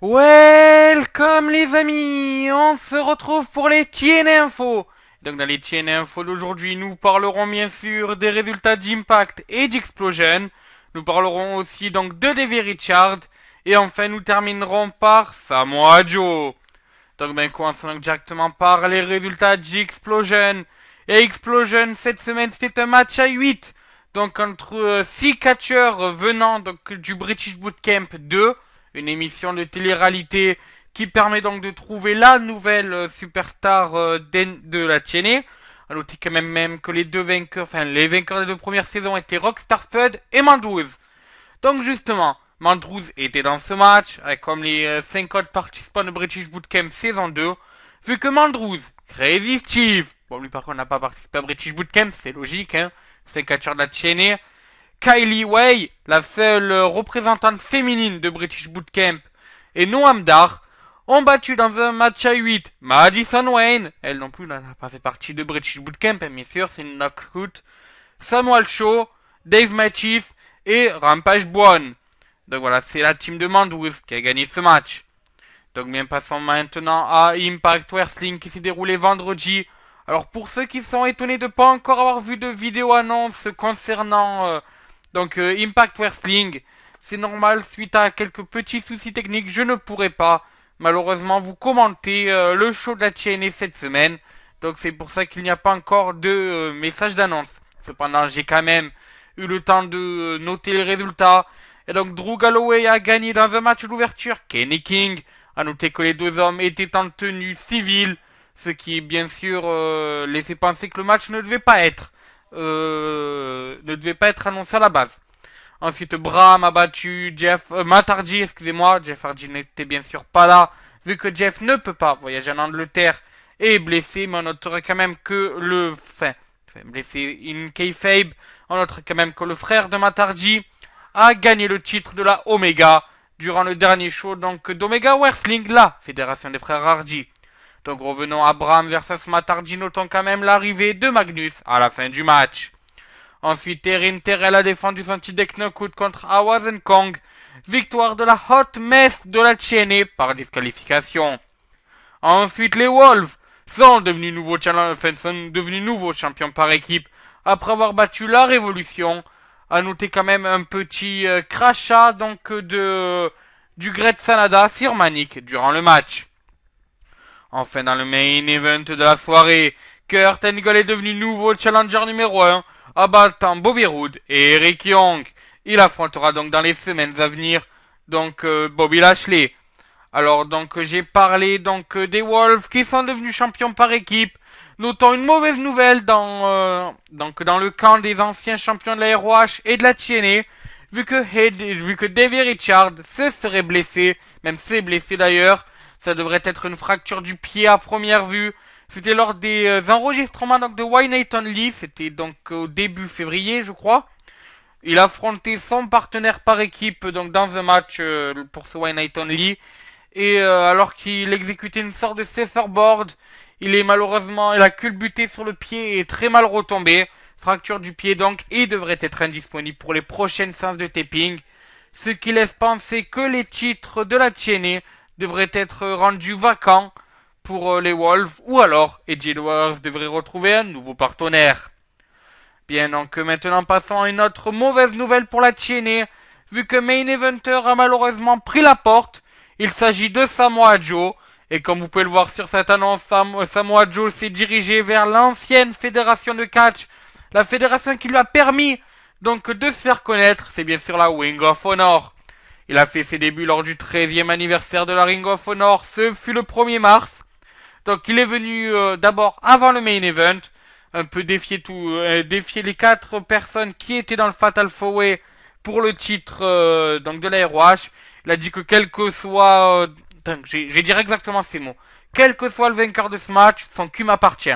Welcome les amis, on se retrouve pour les TNA Info. Donc dans les TNA Info d'aujourd'hui, nous parlerons bien sûr des résultats d'Impact et d'Explosion. Nous parlerons aussi donc de Davey Richard. Et enfin nous terminerons par Samoa Joe. Donc commençons donc directement par les résultats d'Explosion. Et Explosion cette semaine c'est un match à 8. Donc entre 6 catcheurs venant donc du British Bootcamp 2, une émission de télé-réalité qui permet donc de trouver la nouvelle superstar de la TNA. A noter quand même que les les vainqueurs des deux premières saisons étaient Rockstar Spud et Mandrews. Donc justement, Mandrews était dans ce match, avec comme les 5 autres participants de British Bootcamp saison 2, vu que Mandrews, Crazy Steve, bon lui par contre n'a pas participé à British Bootcamp, c'est logique, hein, c'est un catcheur de la TNA, Kylie Way, la seule représentante féminine de British Bootcamp, et Noam Dar ont battu dans un match à 8 Madison Wayne, elle non plus n'a pas fait partie de British Bootcamp, hein, bien sûr, c'est une knockout, Samuel Shaw, Dave Matthews et Rampage Brown. Donc voilà, c'est la team de Mandrews qui a gagné ce match. Donc bien, passons maintenant à Impact Wrestling qui s'est déroulé vendredi. Alors pour ceux qui sont étonnés de ne pas encore avoir vu de vidéo annonce concernant Impact Wrestling, c'est normal, suite à quelques petits soucis techniques, je ne pourrai pas malheureusement vous commenter le show de la TNA cette semaine. Donc c'est pour ça qu'il n'y a pas encore de message d'annonce. Cependant, j'ai quand même eu le temps de noter les résultats. Et donc Drew Galloway a gagné dans un match d'ouverture Kenny King. A noter que les deux hommes étaient en tenue civile, ce qui bien sûr laissait penser que le match ne devait pas être annoncé à la base. Ensuite, Bram a battu Matt Hardy, excusez-moi. Jeff Hardy n'était bien sûr pas là, vu que Jeff ne peut pas voyager en Angleterre et est blessé, mais on notera quand même que blessé in kayfabe, on notera quand même que le frère de Matt Hardy a gagné le titre de la Omega durant le dernier show donc d'Omega Wrestling, la fédération des frères Hardy. Donc revenons à Bram versus Matt Hardy, notons quand même l'arrivée de Magnus à la fin du match. Ensuite, Erin Terrell a défendu son titre knockout contre Awaz Kong. Victoire de la Hot Mess de la TNA par disqualification. Ensuite, les Wolves sont devenus nouveaux champions par équipe après avoir battu la Révolution. À noter quand même un petit crachat du Great Sanada sur Manik durant le match. Enfin, dans le main event de la soirée, Kurt Angle est devenu nouveau challenger numéro 1, abattant Bobby Roode et Eric Young. Il affrontera donc dans les semaines à venir Bobby Lashley. Alors j'ai parlé des Wolves qui sont devenus champions par équipe. Notons une mauvaise nouvelle dans le camp des anciens champions de la ROH et de la TNA, vu que Davey Richard se serait blessé, même s'est blessé d'ailleurs. Ça devrait être une fracture du pied à première vue. C'était lors des enregistrements de Why Night Only, c'était donc au début février je crois. Il affrontait son partenaire par équipe dans un match pour ce Why Night Only. Et alors qu'il exécutait une sorte de surfboard, il a culbuté sur le pied et très mal retombé. Fracture du pied donc, et devrait être indisponible pour les prochaines séances de taping. Ce qui laisse penser que les titres de la TNA devraient être rendus vacants pour les Wolves, ou alors Eddie Edwards devrait retrouver un nouveau partenaire. Bien, donc maintenant passons à une autre mauvaise nouvelle pour la TNA, vu que Main Eventer a malheureusement pris la porte. Il s'agit de Samoa Joe, et comme vous pouvez le voir sur cette annonce, Samoa Joe s'est dirigé vers l'ancienne fédération de catch, la fédération qui lui a permis de se faire connaître, c'est bien sûr la Ring of Honor. Il a fait ses débuts lors du 13e anniversaire de la Ring of Honor, ce fut le 1er mars. Donc il est venu d'abord avant le main event, un peu défier les 4 personnes qui étaient dans le Fatal 4-Way pour le titre de la ROH. Il a dit que quel que soit, j'ai dire exactement ces mots, quel que soit le vainqueur de ce match, son cul m'appartient.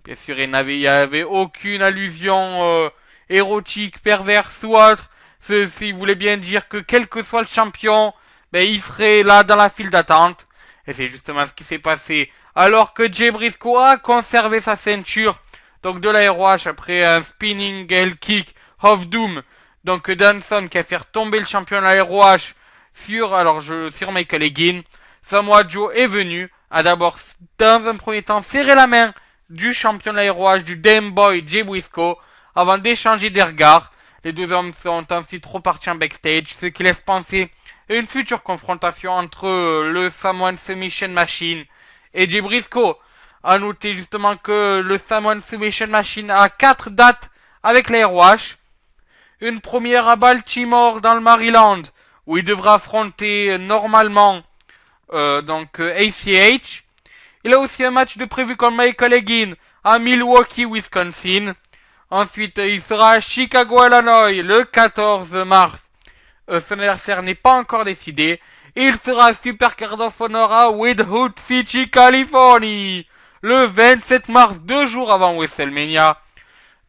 Bien sûr, il n'y avait aucune allusion érotique, perverse ou autre. Ceci voulait bien dire que quel que soit le champion, il serait là dans la file d'attente. Et c'est justement ce qui s'est passé. Alors que Jay Briscoe a conservé sa ceinture, de la ROH après un spinning heel kick of doom. Danson qui a fait tomber le champion de la ROH sur Michael Elgin. Samoa Joe est venu, a d'abord, dans un premier temps, serré la main du champion de l'aéroage du Damn Boy Jay Briscoe, avant d'échanger des regards. Les deux hommes sont ensuite repartis en backstage, ce qui laisse penser à une future confrontation entre le Samoan Submission Machine et Jay Briscoe. A noter justement que le Samoan Submission Machine a 4 dates avec l'AROH. Une première à Baltimore dans le Maryland, où il devra affronter normalement ACH. Il a aussi un match de prévu contre Michael Elgin à Milwaukee, Wisconsin. Ensuite, il sera à Chicago, Illinois, le 14 mars. Son adversaire n'est pas encore décidé. Il sera à Supercard of Honor à Redwood City, Californie, le 27 mars, 2 jours avant WrestleMania.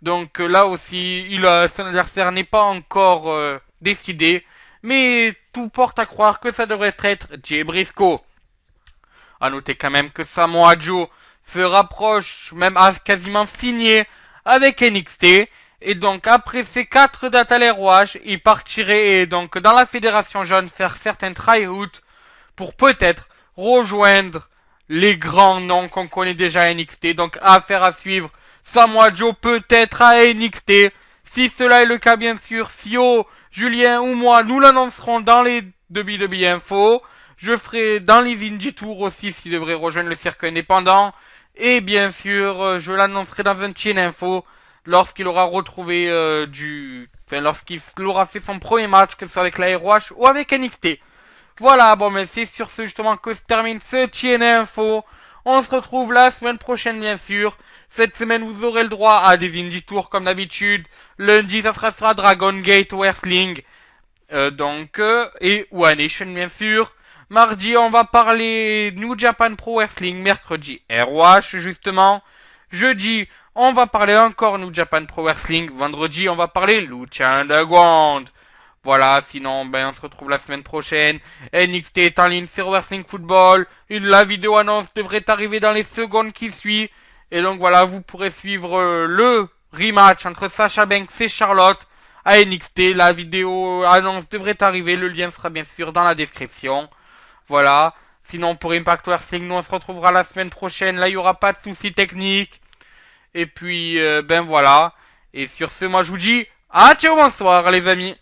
Donc là aussi, son adversaire n'est pas encore décidé. Mais tout porte à croire que ça devrait être Jay Briscoe. A noter quand même que Samoa Joe se rapproche, même à quasiment signé avec NXT. Et donc après ces 4 dates à l'ROH, il partirait donc dans la Fédération Jaune faire certains try-outs pour peut-être rejoindre les grands noms qu'on connaît déjà à NXT. Donc affaire à suivre. Samoa Joe peut-être à NXT. Si cela est le cas, bien sûr, Sio, Julien ou moi, nous l'annoncerons dans les WWE Info. Je ferai dans les Indie Tours aussi s'il devrait rejoindre le circuit indépendant. Et bien sûr, je l'annoncerai dans un TN Info lorsqu'il aura retrouvé lorsqu'il aura fait son premier match, que ce soit avec la ROH ou avec NXT. Voilà, bon, mais c'est sur ce justement que se termine ce TN Info. On se retrouve la semaine prochaine, bien sûr. Cette semaine, vous aurez le droit à des Indie Tours comme d'habitude. Lundi, ça sera Dragon Gate Wrestling. Et One Nation, bien sûr. Mardi, on va parler New Japan Pro Wrestling. Mercredi, ROH, justement. Jeudi, on va parler encore New Japan Pro Wrestling. Vendredi, on va parler Lucha Underground. Voilà, sinon, on se retrouve la semaine prochaine. NXT est en ligne sur Wrestling Football. La vidéo annonce devrait arriver dans les secondes qui suivent. Et donc voilà, vous pourrez suivre le rematch entre Sasha Banks et Charlotte à NXT. La vidéo annonce devrait arriver. Le lien sera bien sûr dans la description. Voilà. Sinon, pour Impact Wrestling, nous on se retrouvera la semaine prochaine. Là, il n'y aura pas de soucis techniques. Et puis, voilà. Et sur ce, moi je vous dis, ciao, bonsoir les amis.